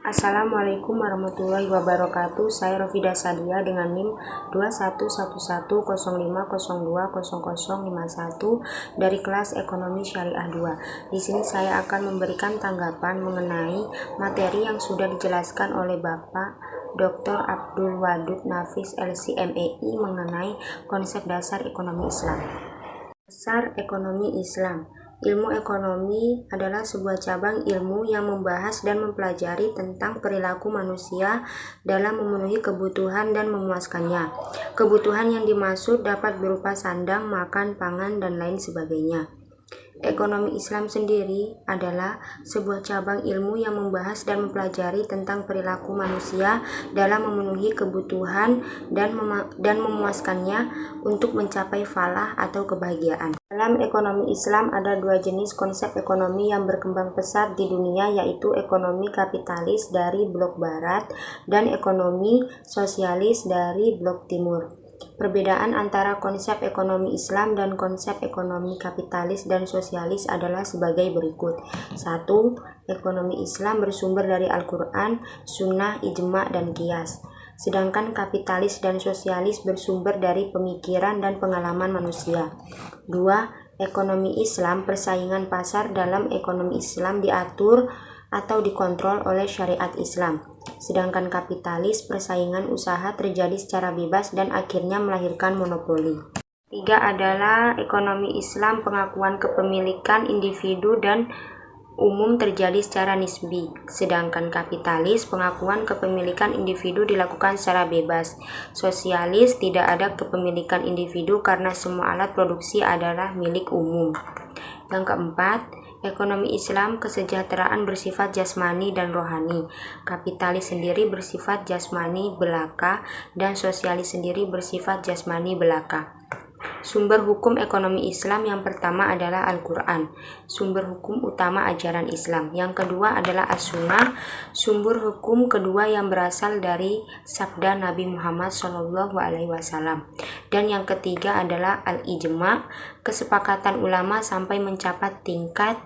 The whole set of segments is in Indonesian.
Assalamualaikum warahmatullahi wabarakatuh. Saya Rofida Sadia dengan NIM 211105020051 dari kelas Ekonomi Syariah 2. Di sini saya akan memberikan tanggapan mengenai materi yang sudah dijelaskan oleh Bapak Dr. Abdul Wadud Nafis LC.MEI mengenai konsep dasar ekonomi Islam. Dasar ekonomi Islam. Ilmu ekonomi adalah sebuah cabang ilmu yang membahas dan mempelajari tentang perilaku manusia dalam memenuhi kebutuhan dan memuaskannya. Kebutuhan yang dimaksud dapat berupa sandang, makan, pangan, dan lain sebagainya. Ekonomi Islam sendiri adalah sebuah cabang ilmu yang membahas dan mempelajari tentang perilaku manusia dalam memenuhi kebutuhan dan memuaskannya untuk mencapai falah atau kebahagiaan. Dalam ekonomi Islam ada dua jenis konsep ekonomi yang berkembang pesat di dunia, yaitu ekonomi kapitalis dari blok barat dan ekonomi sosialis dari blok timur. Perbedaan antara konsep ekonomi Islam dan konsep ekonomi kapitalis dan sosialis adalah sebagai berikut. 1. Ekonomi Islam bersumber dari Al-Quran, Sunnah, Ijma, dan Qiyas. Sedangkan kapitalis dan sosialis bersumber dari pemikiran dan pengalaman manusia. 2. Ekonomi Islam, persaingan pasar dalam ekonomi Islam diatur atau dikontrol oleh syariat Islam. Sedangkan kapitalis, persaingan usaha terjadi secara bebas dan akhirnya melahirkan monopoli. 3 adalah ekonomi Islam, pengakuan kepemilikan individu dan umum terjadi secara nisbi. Sedangkan kapitalis, pengakuan kepemilikan individu dilakukan secara bebas. Sosialis, tidak ada kepemilikan individu karena semua alat produksi adalah milik umum. Yang keempat, ekonomi Islam kesejahteraan bersifat jasmani dan rohani. Kapitalis sendiri bersifat jasmani belaka dan sosialis sendiri bersifat jasmani belaka. Sumber hukum ekonomi Islam yang pertama adalah Al-Quran, sumber hukum utama ajaran Islam. Yang kedua adalah As-Sunnah, sumber hukum kedua yang berasal dari sabda Nabi Muhammad SAW. Dan yang ketiga adalah Al-Ijma, kesepakatan ulama sampai mencapai tingkat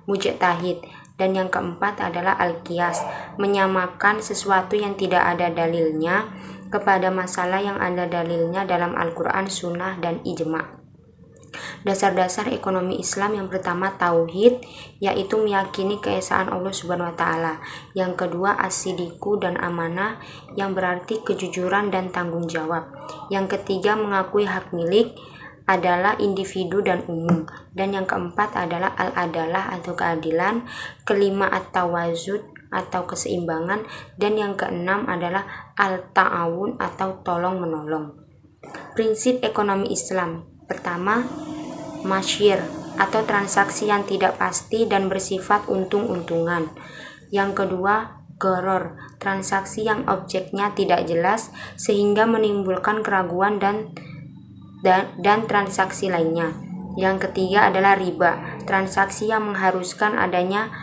mujtahid. Dan yang keempat adalah Al-Qiyas, menyamakan sesuatu yang tidak ada dalilnya kepada masalah yang ada dalilnya dalam Al-Quran, Sunnah, dan Ijma. Dasar-dasar ekonomi Islam yang pertama tauhid, yaitu meyakini keesaan Allah Subhanahu wa taala. Yang kedua as-sidiku dan amanah, yang berarti kejujuran dan tanggung jawab. Yang ketiga mengakui hak milik adalah individu dan umum. Dan yang keempat adalah al-adalah atau keadilan. Kelima at-tawazud atau keseimbangan, dan yang keenam adalah al-ta'awun atau tolong menolong. Prinsip ekonomi Islam pertama, masyir atau transaksi yang tidak pasti dan bersifat untung-untungan. Yang kedua, gharar, transaksi yang objeknya tidak jelas sehingga menimbulkan keraguan dan transaksi lainnya. Yang ketiga adalah riba, transaksi yang mengharuskan adanya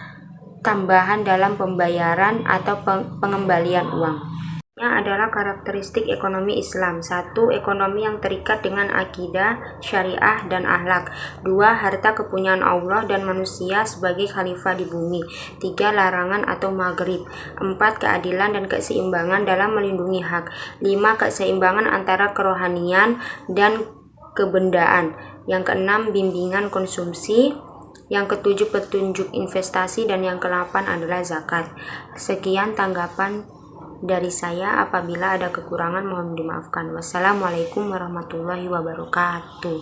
tambahan dalam pembayaran atau pengembalian uang. Ini adalah karakteristik ekonomi Islam. 1. Ekonomi yang terikat dengan akidah, syariah, dan akhlak. 2. Harta kepunyaan Allah dan manusia sebagai khalifah di bumi. 3. Larangan atau maghrib. 4. Keadilan dan keseimbangan dalam melindungi hak. 5. Keseimbangan antara kerohanian dan kebendaan. Yang keenam, bimbingan konsumsi. Yang ketujuh, petunjuk investasi. Dan yang ke-8 adalah zakat. Sekian tanggapan dari saya. Apabila ada kekurangan mohon dimaafkan. Wassalamualaikum warahmatullahi wabarakatuh.